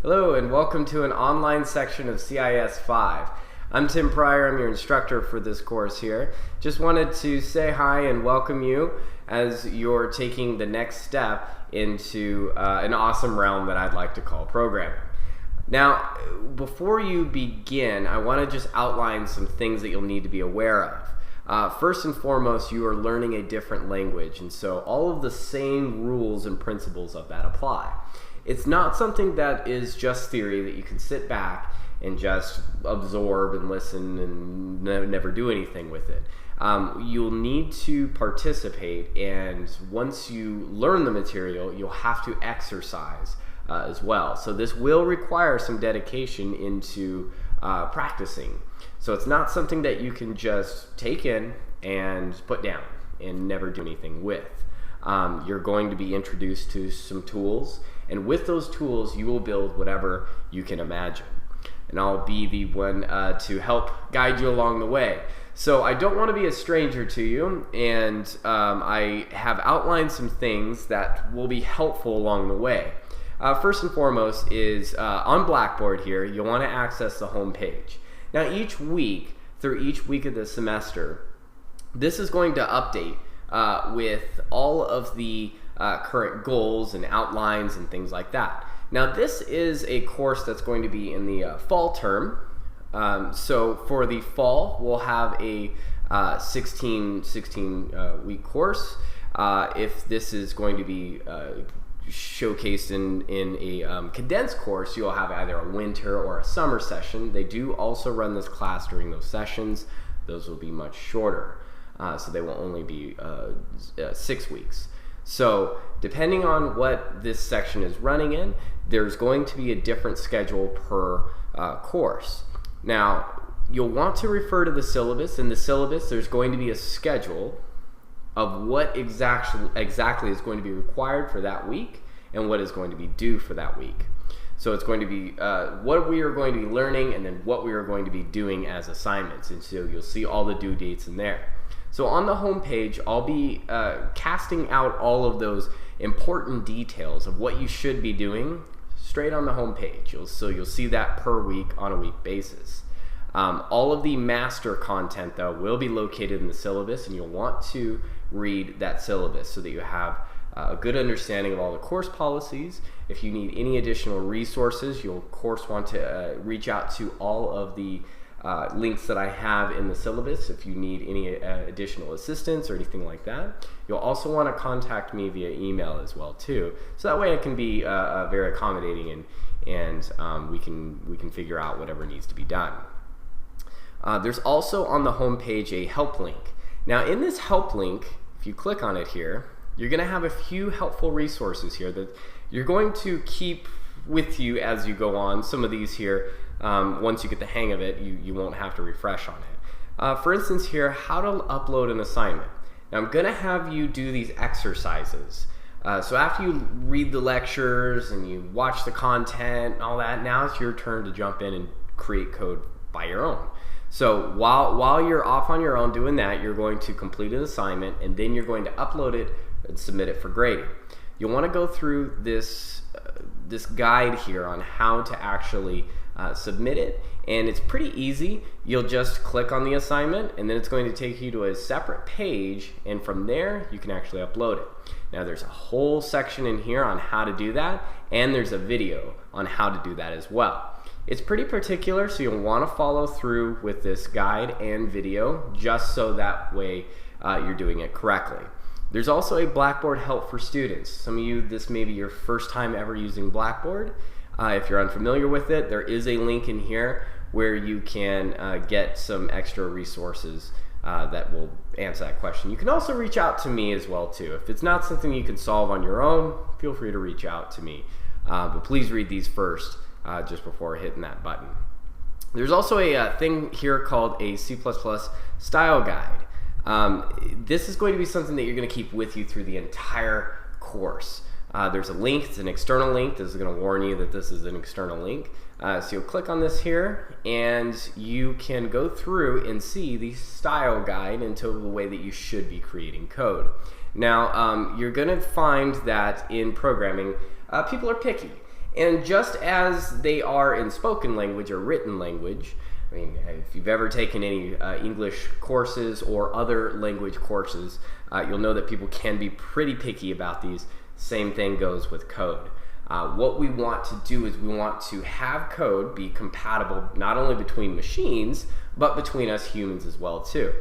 Hello and welcome to an online section of CIS5. I'm Tim Pryor, I'm your instructor for this course here. Just wanted to say hi and welcome you as you're taking the next step into an awesome realm that I'd like to call programming. Now, before you begin, I want to just outline some things that you'll need to be aware of. First and foremost, you are learning a different language, and so all of the same rules and principles of that apply. It's not something that is just theory that you can sit back and just absorb and listen and never do anything with it. You'll need to participate, and once you learn the material, you'll have to exercise as well. So this will require some dedication into practicing. So it's not something that you can just take in and put down and never do anything with. You're going to be introduced to some tools, and with those tools you will build whatever you can imagine. And I'll be the one to help guide you along the way. So I don't want to be a stranger to you, and I have outlined some things that will be helpful along the way. First and foremost is on Blackboard here, you'll want to access the home page. Now each week, through each week of the semester, this is going to update with all of the current goals and outlines and things like that. Now this is a course that's going to be in the fall term. So for the fall, we'll have a 16 week course. If this is going to be showcased in a condensed course, you'll have either a winter or a summer session. They do also run this class during those sessions. Those will be much shorter. So they will only be 6 weeks. So depending on what this section is running in, there's going to be a different schedule per course. Now, you'll want to refer to the syllabus. In the syllabus, there's going to be a schedule of what exactly is going to be required for that week and what is going to be due for that week. So it's going to be what we are going to be learning and then what we are going to be doing as assignments. And so you'll see all the due dates in there. So on the home page, I'll be casting out all of those important details of what you should be doing straight on the home page. So you'll see that per week on a week basis. All of the master content, though, will be located in the syllabus, and you'll want to read that syllabus so that you have a good understanding of all the course policies. If you need any additional resources, you'll of course want to reach out to all of the links that I have in the syllabus if you need any additional assistance or anything like that. You'll also want to contact me via email as well too, so that way I can be very accommodating and we can figure out whatever needs to be done. There's also on the home page a help link. Now in this help link, if you click on it here, you're going to have a few helpful resources here that you're going to keep with you as you go on. Some of these here, once you get the hang of it, you won't have to refresh on it. For instance here, how to upload an assignment. Now I'm going to have you do these exercises. So after you read the lectures and you watch the content and all that, now it's your turn to jump in and create code by your own. So while you're off on your own doing that, you're going to complete an assignment and then you're going to upload it and submit it for grading. You'll want to go through this guide here on how to actually submit it, and it's pretty easy. You'll just click on the assignment and then it's going to take you to a separate page, and from there you can actually upload it. Now there's a whole section in here on how to do that, and there's a video on how to do that as well. It's pretty particular, so you'll want to follow through with this guide and video just so that way you're doing it correctly. There's also a Blackboard help for students. Some of you, this may be your first time ever using Blackboard. If you're unfamiliar with it, there is a link in here where you can get some extra resources that will answer that question. You can also reach out to me as well too. If it's not something you can solve on your own, feel free to reach out to me. But please read these first just before hitting that button. There's also a thing here called a C++ style guide. This is going to be something that you're going to keep with you through the entire course. There's a link, it's an external link. This is going to warn you that this is an external link. So you'll click on this here and you can go through and see the style guide into the way that you should be creating code. Now you're going to find that in programming people are picky, And just as they are in spoken language or written language, I mean, if you've ever taken any English courses or other language courses, you'll know that people can be pretty picky about these. Same thing goes with code. What we want to do is we want to have code be compatible not only between machines, but between us humans as well too.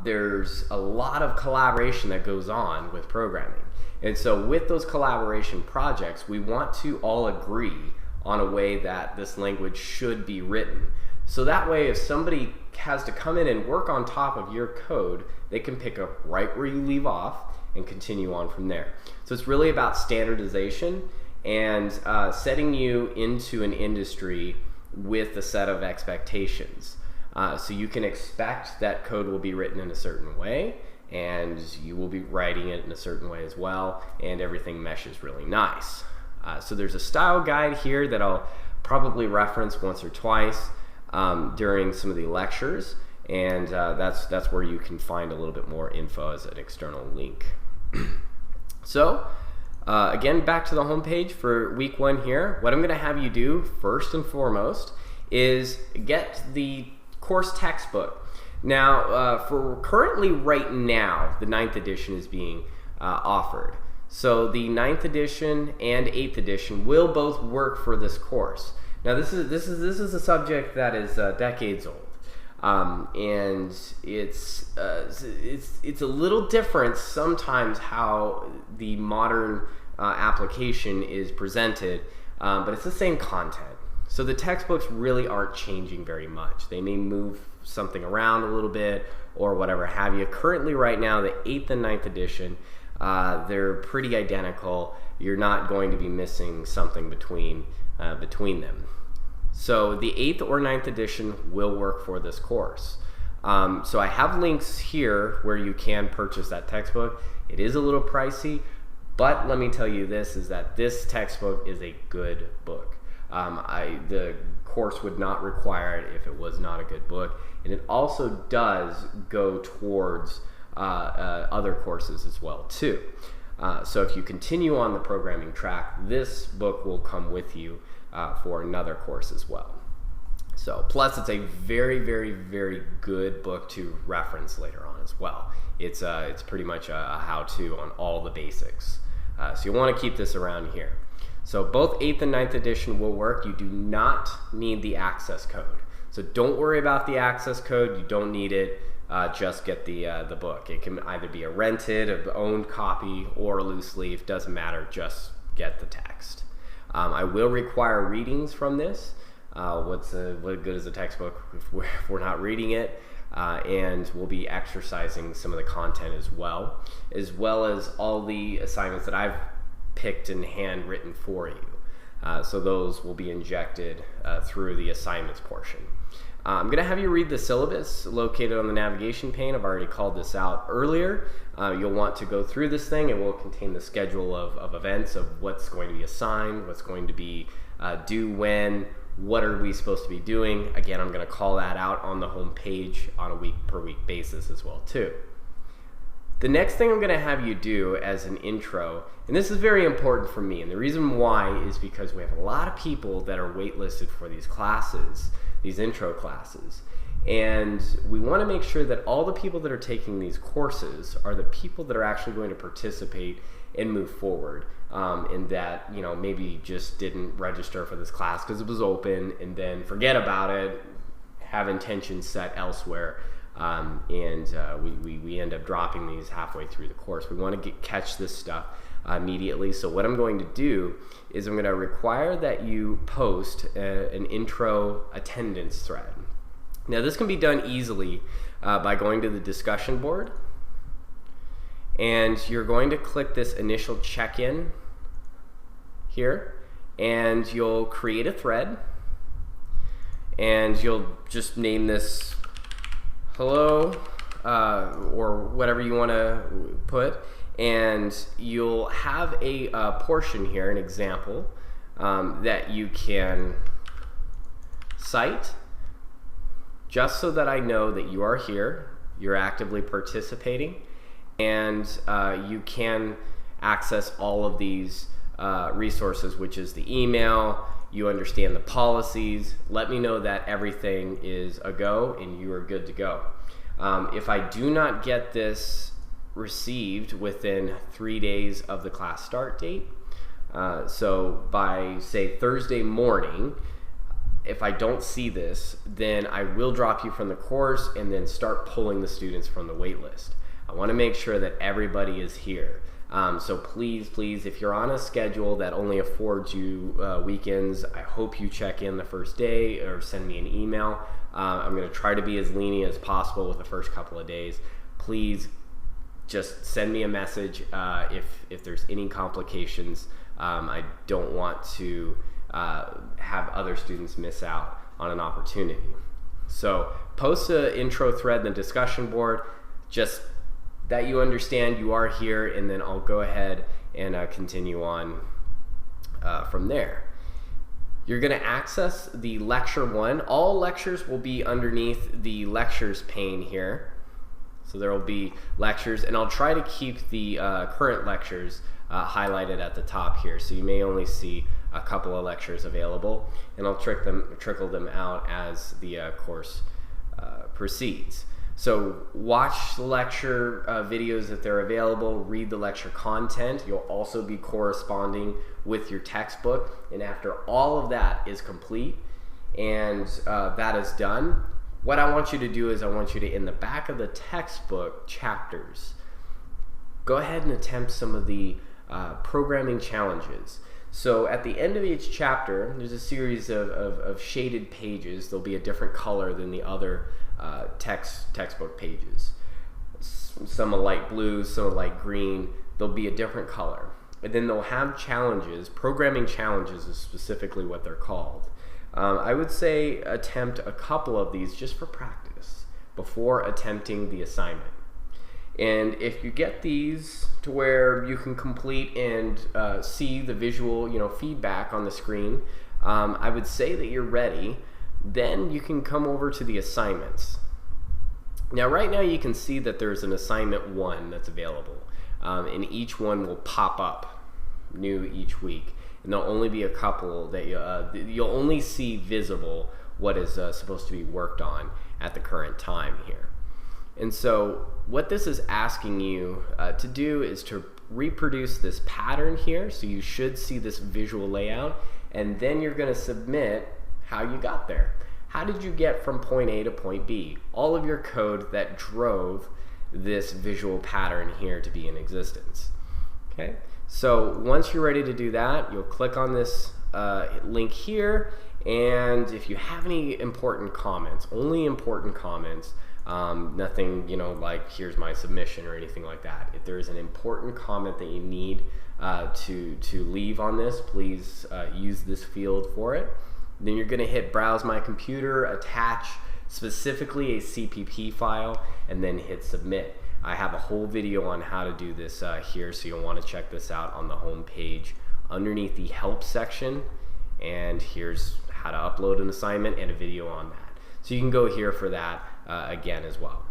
There's a lot of collaboration that goes on with programming. And so with those collaboration projects, we want to all agree on a way that this language should be written. So that way, if somebody has to come in and work on top of your code, they can pick up right where you leave off and continue on from there. So it's really about standardization and setting you into an industry with a set of expectations. So you can expect that code will be written in a certain way, and you will be writing it in a certain way as well, and everything meshes really nice. So there's a style guide here that I'll probably reference once or twice during some of the lectures, and that's where you can find a little bit more info as an external link. So again, back to the home page for week 1 here. What I'm going to have you do first and foremost is get the course textbook. Now, for currently right now, the 9th edition is being offered. So the 9th edition and 8th edition will both work for this course. Now, this is a subject that is decades old, and it's a little different sometimes how the modern application is presented, but it's the same content. So the textbooks really aren't changing very much. They may move something around a little bit or whatever have you. Currently right now, the 8th and 9th edition, they're pretty identical. You're not going to be missing something between them. So the 8th or 9th edition will work for this course. So I have links here where you can purchase that textbook. It is a little pricey, but let me tell you this, is that this textbook is a good book. The course would not require it if it was not a good book, and it also does go towards other courses as well too. So if you continue on the programming track, this book will come with you for another course as well. So plus it's a very, very, very good book to reference later on as well. It's pretty much a how-to on all the basics. So you want to keep this around here. So both 8th and 9th edition will work. You do not need the access code. So don't worry about the access code. You don't need it. Just get the book. It can either be a rented, an owned copy, or a loose leaf. Doesn't matter. Just get the text. I will require readings from this. What good is a textbook if we're not reading it? And we'll be exercising some of the content as well as all the assignments that I've picked and handwritten for you. So those will be injected through the assignments portion. I'm going to have you read the syllabus located on the navigation pane. I've already called this out earlier. You'll want to go through this thing. It will contain the schedule of events of what's going to be assigned, what's going to be due when, what are we supposed to be doing. Again, I'm going to call that out on the home page on a week-per-week basis as well too. The next thing I'm going to have you do as an intro, and this is very important for me, and the reason why is because we have a lot of people that are waitlisted for these classes, these intro classes, and we want to make sure that all the people that are taking these courses are the people that are actually going to participate and move forward, and that, you know, maybe just didn't register for this class because it was open and then forget about it, have intentions set elsewhere. We end up dropping these halfway through the course. We want to catch this stuff immediately. So what I'm going to do is I'm going to require that you post an intro attendance thread. Now this can be done easily by going to the discussion board, and you're going to click this initial check-in here, and you'll create a thread, and you'll just name this hello, or whatever you want to put, and you'll have a portion here, an example, that you can cite, just so that I know that you are here, you're actively participating, and you can access all of these resources, which is the email. You understand the policies. Let me know that everything is a go and you are good to go. If I do not get this received within 3 days of the class start date, so by say Thursday morning, if I don't see this, then I will drop you from the course and then start pulling the students from the wait list. I want to make sure that everybody is here. So please, if you're on a schedule that only affords you weekends, I hope you check in the first day or send me an email. I'm going to try to be as lenient as possible with the first couple of days. Please just send me a message if there's any complications. I don't want to have other students miss out on an opportunity. So post an intro thread in the discussion board, just that you understand you are here, and then I'll go ahead and continue on from there. You're going to access the lecture 1. All lectures will be underneath the lectures pane here. So there will be lectures, and I'll try to keep the current lectures highlighted at the top here. So you may only see a couple of lectures available, and I'll trickle them out as the course proceeds. So watch the lecture videos if they're available, read the lecture content. You'll also be corresponding with your textbook. And after all of that is complete and that is done, what I want you to do is I want you to, in the back of the textbook chapters, go ahead and attempt some of the programming challenges. So at the end of each chapter, there's a series of shaded pages. There'll be a different color than the other textbook pages. Some are light blue, some are light green. There'll be a different color. And then they'll have challenges. Programming challenges is specifically what they're called. I would say attempt a couple of these just for practice before attempting the assignment. And if you get these to where you can complete and see the visual, feedback on the screen, I would say that you're ready. Then you can come over to the assignments. Now right now you can see that there's an assignment 1 that's available, and each one will pop up new each week, and there'll only be a couple that you'll only see visible what is supposed to be worked on at the current time here. And so what this is asking you to do is to reproduce this pattern here. So you should see this visual layout, and then you're going to submit how you got there. How did you get from point A to point B? All of your code that drove this visual pattern here to be in existence. Okay, so once you're ready to do that, you'll click on this link here, and if you have any important comments, only important comments, nothing like here's my submission or anything like that. If there is an important comment that you need to leave on this, please use this field for it. Then you're going to hit browse my computer, attach specifically a CPP file, and then hit submit. I have a whole video on how to do this here, so you'll want to check this out on the home page underneath the help section, and here's how to upload an assignment and a video on that. So you can go here for that again as well.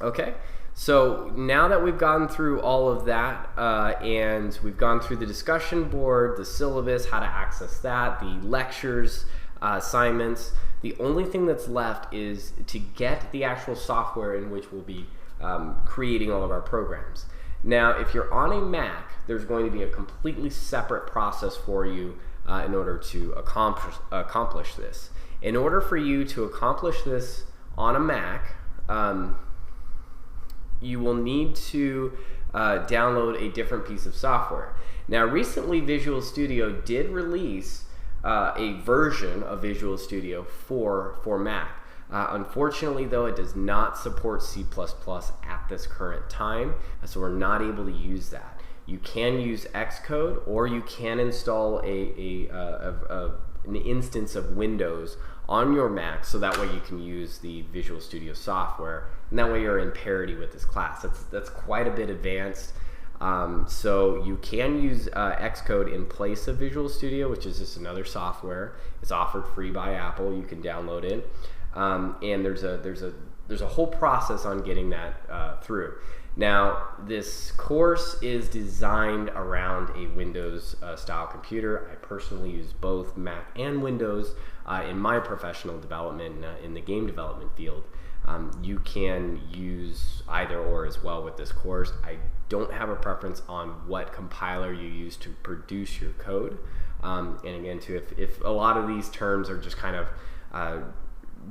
Okay, so now that we've gone through all of that and we've gone through the discussion board, the syllabus, how to access that, the lectures, assignments, the only thing that's left is to get the actual software in which we'll be creating all of our programs. Now, if you're on a Mac, there's going to be a completely separate process for you in order to accomplish this. In order for you to accomplish this on a Mac, you will need to download a different piece of software. Now recently Visual Studio did release a version of Visual Studio for Mac. Unfortunately though, it does not support C++ at this current time, so we're not able to use that. You can use Xcode, or you can install an instance of Windows on your Mac, so that way you can use the Visual Studio software, and that way you're in parity with this class. That's quite a bit advanced. So you can use Xcode in place of Visual Studio, which is just another software. It's offered free by Apple. You can download it, and there's a whole process on getting that through. Now, this course is designed around a Windows style computer. I personally use both Mac and Windows in my professional development in the game development field. You can use either or as well with this course. I don't have a preference on what compiler you use to produce your code. And again, too, if a lot of these terms are just kind of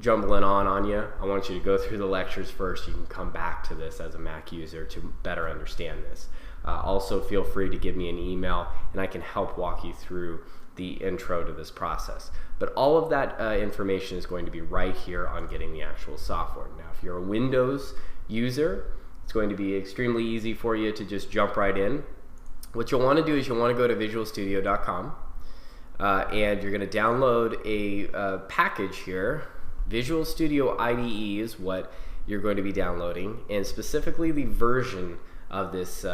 jumbling on you, I want you to go through the lectures first. You can come back to this as a Mac user to better understand this. Also, feel free to give me an email and I can help walk you through the intro to this process. But all of that information is going to be right here on getting the actual software. Now, if you're a Windows user, it's going to be extremely easy for you to just jump right in. What you'll want to do is you'll want to go to visualstudio.com and you're going to download a package here. Visual Studio IDE is what you're going to be downloading, and specifically the version of this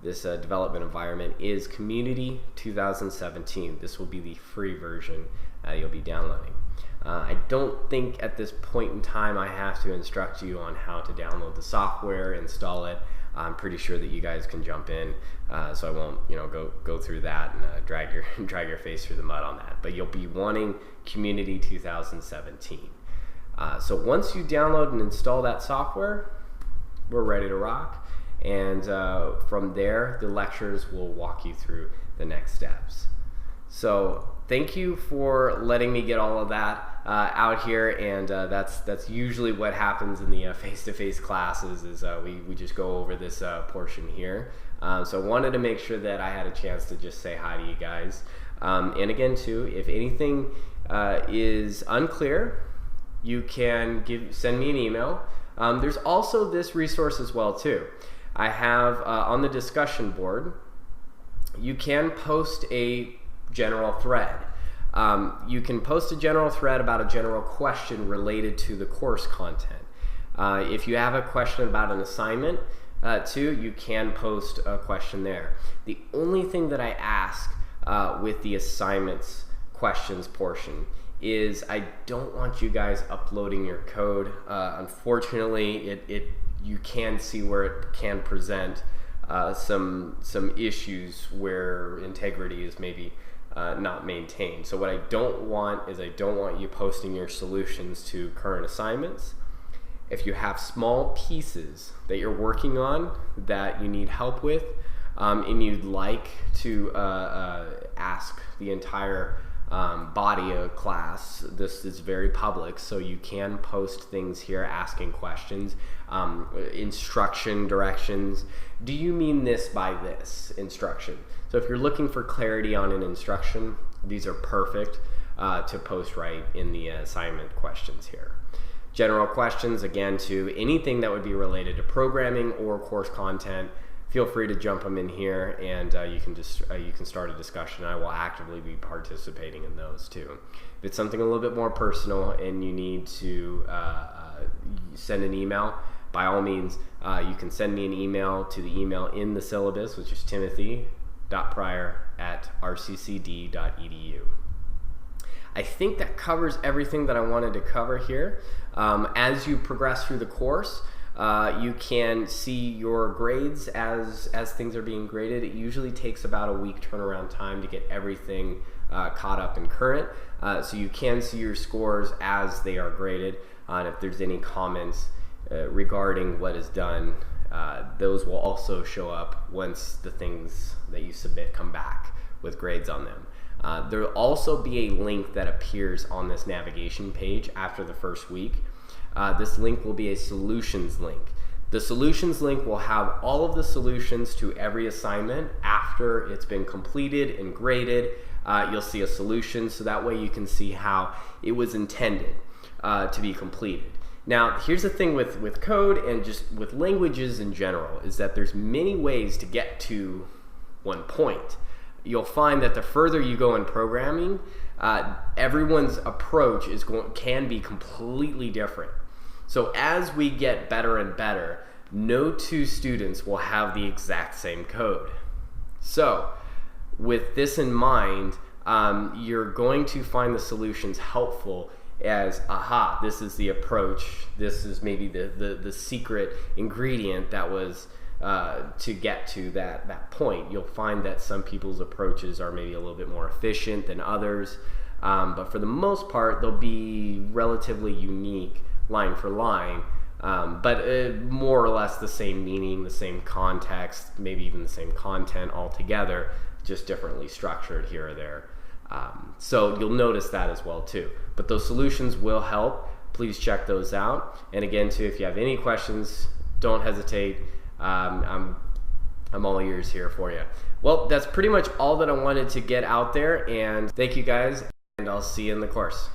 development environment is Community 2017. This will be the free version you'll be downloading. I don't think at this point in time I have to instruct you on how to download the software, install it. I'm pretty sure that you guys can jump in, so I won't, go through that and drag your face through the mud on that. But you'll be wanting Community 2017. So once you download and install that software, we're ready to rock. And from there, the lectures will walk you through the next steps. So thank you for letting me get all of that out here, and that's usually what happens in the face-to-face classes is we just go over this portion here. So I wanted to make sure that I had a chance to just say hi to you guys. And again, too, if anything is unclear, you can send me an email. There's also this resource as well, too. I have on the discussion board, you can post a general thread. You can post a general thread about a general question related to the course content. If you have a question about an assignment, too, you can post a question there. The only thing that I ask with the assignments questions portion is I don't want you guys uploading your code. Unfortunately, you can see where it can present some issues where integrity is maybe not maintained. So what I don't want is I don't want you posting your solutions to current assignments. If you have small pieces that you're working on that you need help with, and you'd like to ask the entire body of class, this is very public, so you can post things here asking questions, instruction directions. Do you mean this by this instruction? So if you're looking for clarity on an instruction, these are perfect to post right in the assignment questions here. General questions, again, to anything that would be related to programming or course content, feel free to jump them in here, and you can start a discussion. I will actively be participating in those too. If it's something a little bit more personal and you need to send an email, by all means, you can send me an email to the email in the syllabus, which is timothy.pryor@rccd.edu. I think that covers everything that I wanted to cover here. As you progress through the course, you can see your grades as things are being graded. It usually takes about a week turnaround time to get everything caught up and current. So you can see your scores as they are graded. And if there's any comments regarding what is done, those will also show up once the things that you submit come back with grades on them. There will also be a link that appears on this navigation page after the first week. This link will be a solutions link. The solutions link will have all of the solutions to every assignment after it's been completed and graded. You'll see a solution, so that way you can see how it was intended to be completed. Now, here's the thing with code and just with languages in general, is that there's many ways to get to one point. You'll find that the further you go in programming, everyone's approach can be completely different. So as we get better and better, no two students will have the exact same code. So with this in mind, you're going to find the solutions helpful as, this is the approach, this is maybe the secret ingredient that was to get to that point. You'll find that some people's approaches are maybe a little bit more efficient than others, but for the most part, they'll be relatively unique line for line, but more or less the same meaning, the same context, maybe even the same content altogether, just differently structured here or there. So you'll notice that as well too. But those solutions will help. Please check those out. And again, too, if you have any questions, don't hesitate. I'm all ears here for you. Well, that's pretty much all that I wanted to get out there, and thank you guys, and I'll see you in the course.